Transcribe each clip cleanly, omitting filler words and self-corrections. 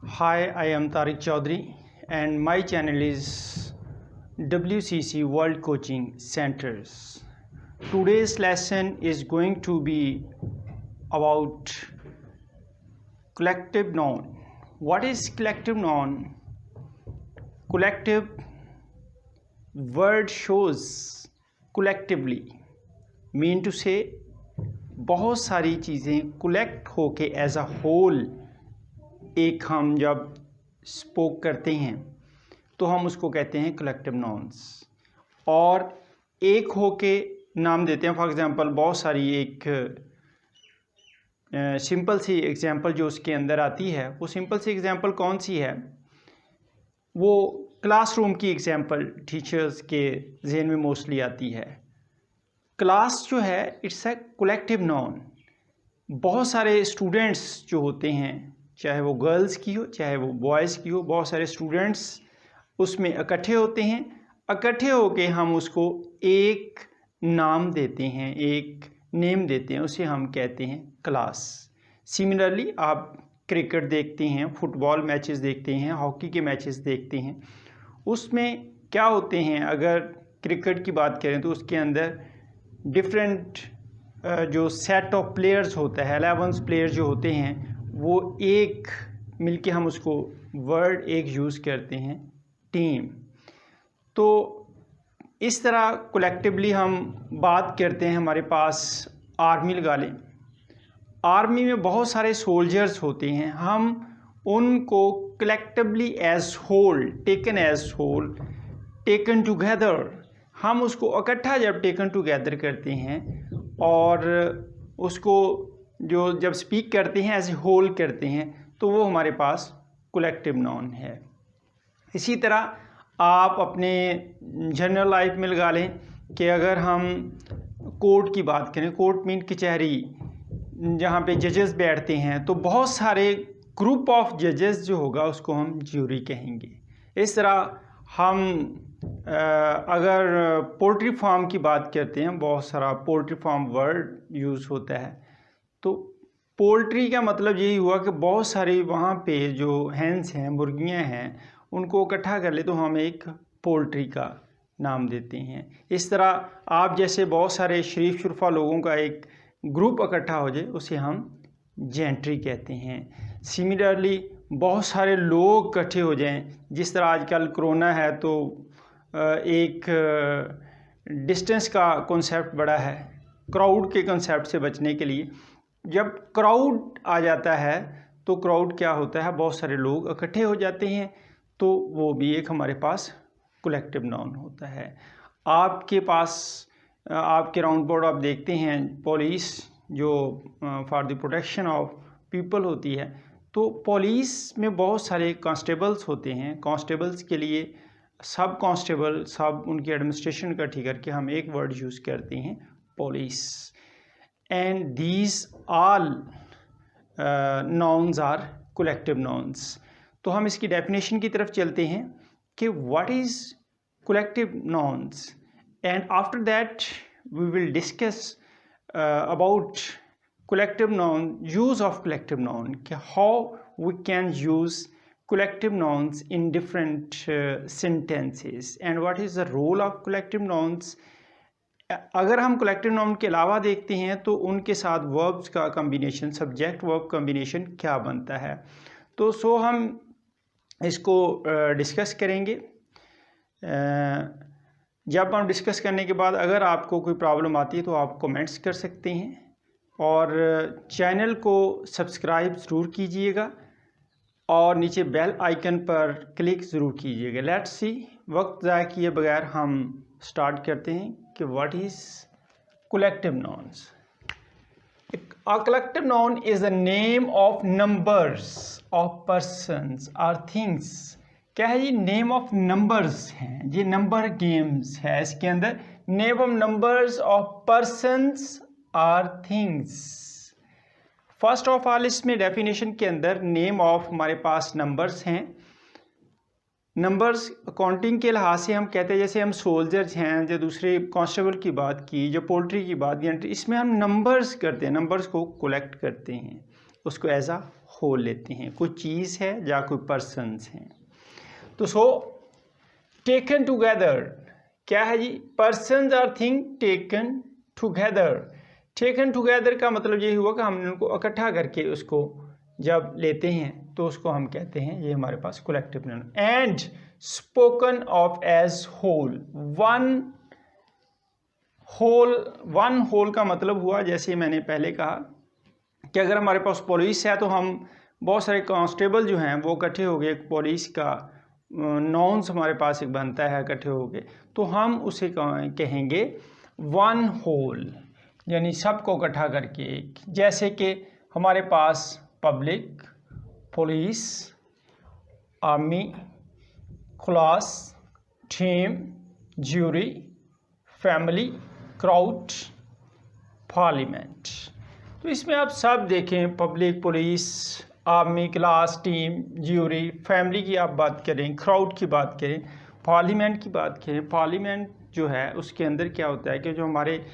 Hi, I am Tariq Chaudhary and my channel is WCC World Coaching Centers. Today's lesson is going to be about collective noun. What is collective noun? Collective word shows collectively, mean to say बहुत सारी चीज़ें collect होके as a whole एक हम जब spoke करते हैं तो हम उसको कहते हैं कलेक्टिव नाउन्स। और एक होके नाम देते हैं। फॉर एग्जांपल बहुत सारी एक सिंपल सी एग्जांपल जो उसके अंदर आती है, वो सिंपल सी एग्जांपल कौन सी है? वो क्लासरूम की एग्जांपल टीचर्स के जहन में मोस्टली आती है। क्लास जो है इट्स अ कलेक्टिव नाउन। बहुत सारे स्टूडेंट्स जो होते हैं, चाहे वो गर्ल्स की हो चाहे वो बॉयज़ की हो, बहुत सारे स्टूडेंट्स उसमें इकट्ठे होते हैं। इकट्ठे होके हम उसको एक नाम देते हैं, एक नेम देते हैं, उसे हम कहते हैं क्लास। सिमिलरली आप क्रिकेट देखते हैं, फुटबॉल मैचेस देखते हैं, हॉकी के मैचेस देखते हैं, उसमें क्या होते हैं? अगर क्रिकेट की बात करें तो उसके अंदर डिफरेंट जो सेट ऑफ प्लेयर्स होता है, 11 प्लेयर्स जो होते हैं, वो एक मिलके हम उसको वर्ड एक यूज़ करते हैं, टीम। तो इस तरह कलेक्टिवली हम बात करते हैं। हमारे पास आर्मी लगा लें, आर्मी में बहुत सारे सोल्जर्स होते हैं, हम उनको collectively as whole, taken as whole, taken together, हम उसको इकट्ठा जब टेकन टुगेदर करते हैं और उसको जो जब स्पीक करते हैं एज ए होल करते हैं, तो वो हमारे पास कलेक्टिव नाउन है। इसी तरह आप अपने जनरल लाइफ में लगा लें कि अगर हम कोर्ट की बात करें, कोर्ट मीन कचहरी जहाँ पे जजेस बैठते हैं, तो बहुत सारे ग्रुप ऑफ जजेस जो होगा उसको हम ज्यूरी कहेंगे। इस तरह हम अगर पोल्ट्री फार्म की बात करते हैं, बहुत सारा पोल्ट्री फार्म वर्ड यूज़ होता है। तो पोल्ट्री का मतलब यही हुआ कि बहुत सारी वहाँ पे जो हैंस हैं, मुर्गियाँ हैं, उनको इकट्ठा कर ले तो हम एक पोल्ट्री का नाम देते हैं। इस तरह आप जैसे बहुत सारे शरीफ शुरफा लोगों का एक ग्रुप इकट्ठा हो जाए, उसे हम जेंट्री कहते हैं। सिमिलरली बहुत सारे लोग इकट्ठे हो जाएं, जिस तरह आजकल कोरोना है तो एक डिस्टेंस का कॉन्सेप्ट बड़ा है, क्राउड के कॉन्सेप्ट से बचने के लिए। जब क्राउड आ जाता है तो क्राउड क्या होता है, बहुत सारे लोग इकट्ठे हो जाते हैं, तो वो भी एक हमारे पास कलेक्टिव नाउन होता है। आपके पास आपके राउंड बोर्ड आप देखते हैं, पुलिस जो for the protection of people होती है, तो पुलिस में बहुत सारे कांस्टेबल्स होते हैं। कांस्टेबल्स के लिए सब कांस्टेबल, सब उनकी एडमिनिस्ट्रेशन इकट्ठी करके हम एक वर्ड यूज़ करते हैं, police. And these all nouns are collective nouns. तो हम इसकी डेफिनेशन की तरफ चलते हैं कि what is collective noun, and after that we will discuss about collective noun, use of collective noun, how we can use collective nouns in different sentences and what is the role of collective nouns। अगर हम collective noun के अलावा देखते हैं तो उनके साथ verbs का combination, subject verb combination क्या बनता है, तो सो हम इसको डिस्कस करेंगे। जब हम डिस्कस करने के बाद अगर आपको कोई प्रॉब्लम आती है तो आप कमेंट्स कर सकते हैं और चैनल को सब्सक्राइब ज़रूर कीजिएगा और नीचे बेल आइकन पर क्लिक ज़रूर कीजिएगा। लेट्स सी, वक्त ज़ाया किए बगैर हम स्टार्ट करते हैं कि what is collective nouns. A collective noun is the name of numbers of persons और थिंग्स। क्या है ये? नेम ऑफ नंबर्स हैं, ये नंबर गेम्स है। इसके अंदर name of numbers of persons or things. First of all इसमें डेफिनेशन के अंदर नेम ऑफ हमारे पास नंबर्स हैं। नंबर्स काउंटिंग के लिहाज से हम कहते हैं, जैसे हम सोल्जर्स हैं, जो दूसरे कांस्टेबल की बात की, जो पोल्ट्री की बात की, इसमें हम नंबर्स करते हैं, नंबर्स को कलेक्ट करते हैं, उसको एज अ होल लेते हैं, कोई चीज़ है या कोई पर्सन्स हैं। तो सो टेकन टुगेदर क्या है जी, persons or thing taken together. Taken together का मतलब ये हुआ कि हमने उनको इकट्ठा करके उसको जब लेते हैं तो उसको हम कहते हैं, ये हमारे पास collective noun. And spoken of as whole, one whole का मतलब हुआ, जैसे मैंने पहले कहा कि अगर हमारे पास पुलिस है तो हम बहुत सारे कांस्टेबल जो हैं वो इकट्ठे हो गए, पुलिस का नाउन्स हमारे पास एक बनता है इकट्ठे हो गए, तो हम उसे कहेंगे वन होल, यानी सबको इकट्ठा करके एक। जैसे कि हमारे पास public, police, army, class, team, jury, family, crowd, parliament. तो इसमें आप सब देखें, public, police, army, class, team, jury, family की आप बात करें, क्राउड की बात करें, पार्लियामेंट की बात करें। पार्लियामेंट जो है उसके अंदर क्या होता है कि जो हमारे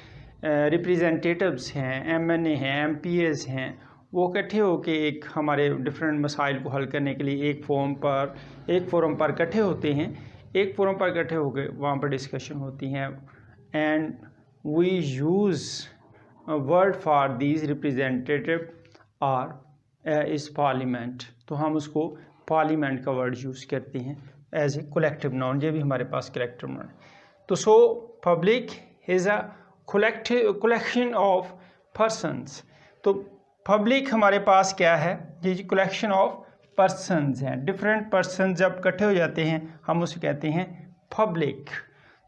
रिप्रेजेंटेटिव्स हैं, एमएनए हैं, एमपीएस हैं, वो इकट्ठे होकर एक हमारे डिफरेंट मसाइल को हल करने के लिए एक फोरम पर इकट्ठे होते हैं। एक फोरम पर इकट्ठे होकर वहाँ पर डिस्कशन होती हैं। And we use word for these representative are is parliament, तो हम उसको पार्लियामेंट का वर्ड यूज़ करते हैं एज ए कलेक्टिव नाउन। ये भी हमारे पास कलेक्टिव नाउन। तो so public is a collection of persons. तो पब्लिक हमारे पास क्या है, ये कलेक्शन ऑफ पर्सन्स हैं। डिफरेंट पर्सन जब इकट्ठे हो जाते हैं हम उसे कहते हैं पब्लिक।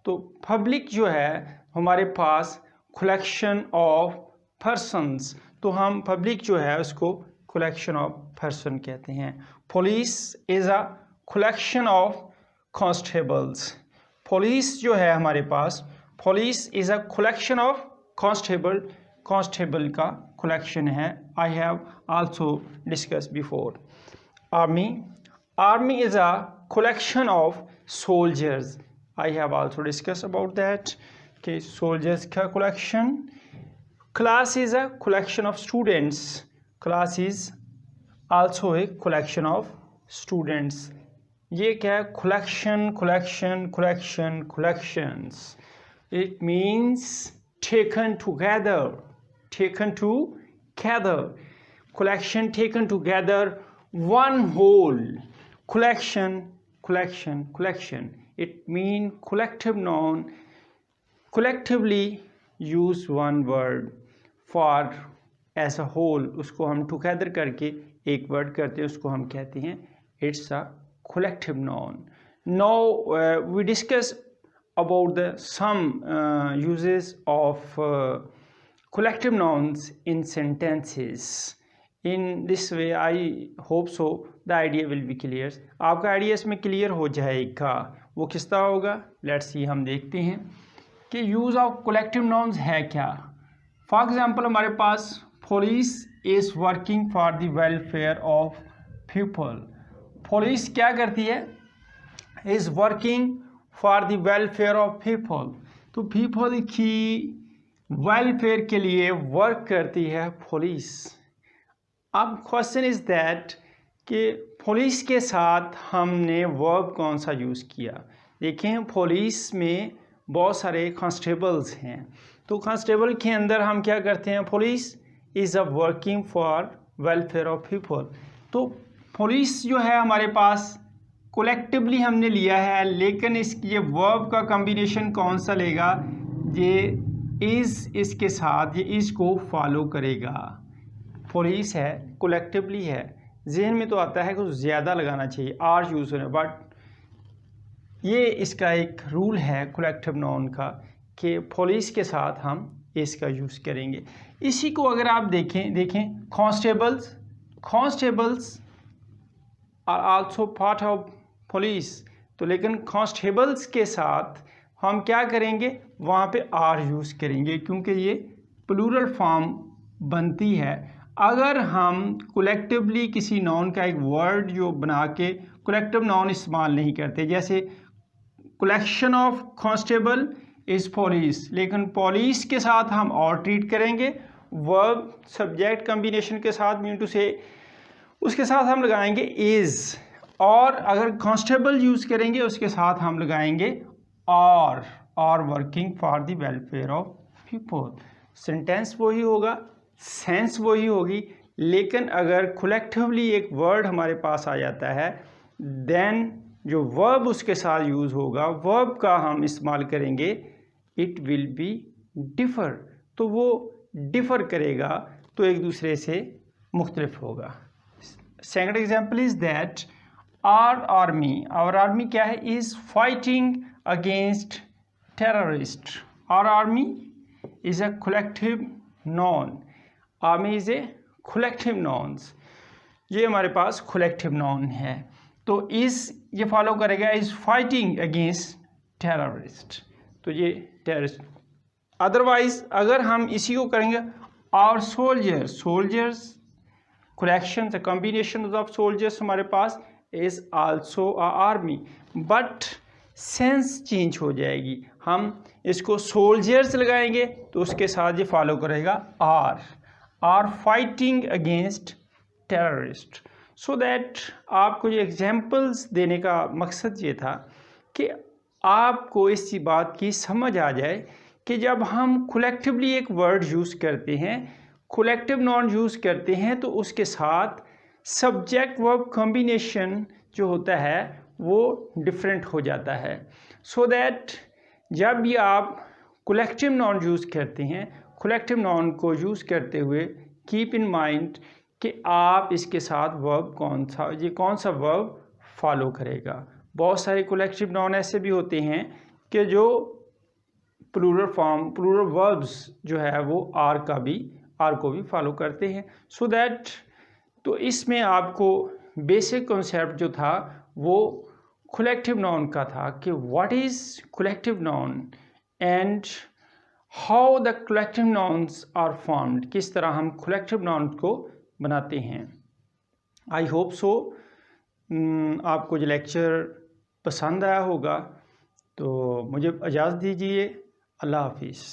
तो पब्लिक जो है हमारे पास कलेक्शन ऑफ पर्सन्स, तो हम पब्लिक जो है उसको कलेक्शन ऑफ पर्सन कहते हैं। Police is a collection of constables. Police जो है हमारे पास, police is a collection of constable, constable का कलेक्शन है। I have also discuss before. Army, army is a collection of soldiers. I have also discuss about that कि soldiers का collection. Class is a collection of students. Class is also a collection of students. ये क्या है, collection collection collection collections. It means taken together, taken together, collection taken together, one whole, collection, collection, collection. It means collective noun, collectively use one word for as a whole, उसको हम together करके एक word करते हैं, उसको हम कहते हैं it's a collective noun. Now we discuss about the some uses of collective nouns in sentences. In this way I hope so the idea will be clear. आपका आइडिया इसमें क्लियर हो जाएगा। वो किस तरह होगा, लेट्स सी, हम देखते हैं कि यूज़ ऑफ कलेक्टिव नाउन्स है क्या। फॉर एग्जांपल हमारे पास police is working for the welfare of people. Police क्या करती है, is working for the welfare of people. तो पीपल की वेलफेयर के लिए वर्क करती है पुलिस। अब क्वेश्चन इज़ दैट कि पुलिस के साथ हमने वर्ब कौन सा यूज़ किया। देखें, पुलिस में बहुत सारे कांस्टेबल्स हैं, तो कांस्टेबल के अंदर हम क्या करते हैं, police is a working for welfare of people. तो पुलिस जो है हमारे पास कोलेक्टिवली हमने लिया है, लेकिन ये वर्ब का कॉम्बिनेशन कौन सा लेगा, ये इज़, इसके साथ ये इज़ को फॉलो करेगा। पुलिस है, कोलेक्टिवली है, जहन में तो आता है कुछ ज़्यादा लगाना चाहिए, आर यूज़ होना, बट ये इसका एक रूल है कलेक्टिव नाउन का कि पुलिस के साथ हम इसका यूज़ करेंगे। इसी को अगर आप देखें constables are also part of police. तो लेकिन कांस्टेबल्स के साथ हम क्या करेंगे, वहाँ पे आर यूज़ करेंगे, क्योंकि ये प्लूरल फॉर्म बनती है। अगर हम कलेक्टिवली किसी नाउन का एक वर्ड जो बना के कलेक्टिव नाउन इस्तेमाल नहीं करते, जैसे collection of constable is police, लेकिन पुलिस के साथ हम और ट्रीट करेंगे, वर्ब सब्जेक्ट कॉम्बिनेशन के साथ, मीन टू से उसके साथ हम लगाएंगे इज़, और अगर कांस्टेबल यूज़ करेंगे उसके साथ हम लगाएंगे are working for the welfare of people. Sentence वही होगा, सेंस वही होगी, लेकिन अगर कलेक्टिवली एक वर्ड हमारे पास आ जाता है देन जो वर्ब उसके साथ यूज़ होगा, वर्ब का हम इस्तेमाल करेंगे इट विल बी डिफ़र, तो वो डिफ़र करेगा, तो एक दूसरे से मुख्तलिफ होगा। Second example is that our army क्या है, is fighting against terrorist. Our army is a collective noun, army is a collective nouns, ये हमारे पास कलेक्टिव नॉन है, तो इस ये फॉलो करेगा इज़ फाइटिंग अगेंस्ट टेररिस्ट, तो ये टेररिस्ट। अदरवाइज अगर हम इसी को करेंगे our soldiers collection, combination of soldiers हमारे पास is also a army, but sense change हो जाएगी, हम इसको सोल्जर्स लगाएंगे तो उसके साथ ये फॉलो करेगा are fighting against terrorist. So that आपको ये एग्जाम्पल्स देने का मकसद ये था कि आपको इस बात की समझ आ जाए कि जब हम कलेक्टिवली एक वर्ड यूज़ करते हैं, कलेक्टिव नॉन यूज़ करते हैं, तो उसके साथ सब्जेक्ट वर्ब कॉम्बिनेशन जो होता है वो डिफरेंट हो जाता है। सो दैट जब भी आप कलेक्टिव नॉन यूज़ करते हैं, कलेक्टिव नॉन को यूज़ करते हुए कीप इन माइंड कि आप इसके साथ वर्ब कौन सा वर्ब फॉलो करेगा। बहुत सारे कलेक्टिव नॉन ऐसे भी होते हैं कि जो प्लूरल वर्ब्स जो है वो आर को भी फॉलो करते हैं। सो दैट तो इसमें आपको बेसिक कॉन्सेप्ट जो था वो कलेक्टिव नाउन का था कि what is collective noun and how the collective nouns are formed, किस तरह हम कलेक्टिव नाउन को बनाते हैं। आई होप सो आपको जो लेक्चर पसंद आया होगा, तो मुझे इजाज़त दीजिए। अल्लाह हाफिज़।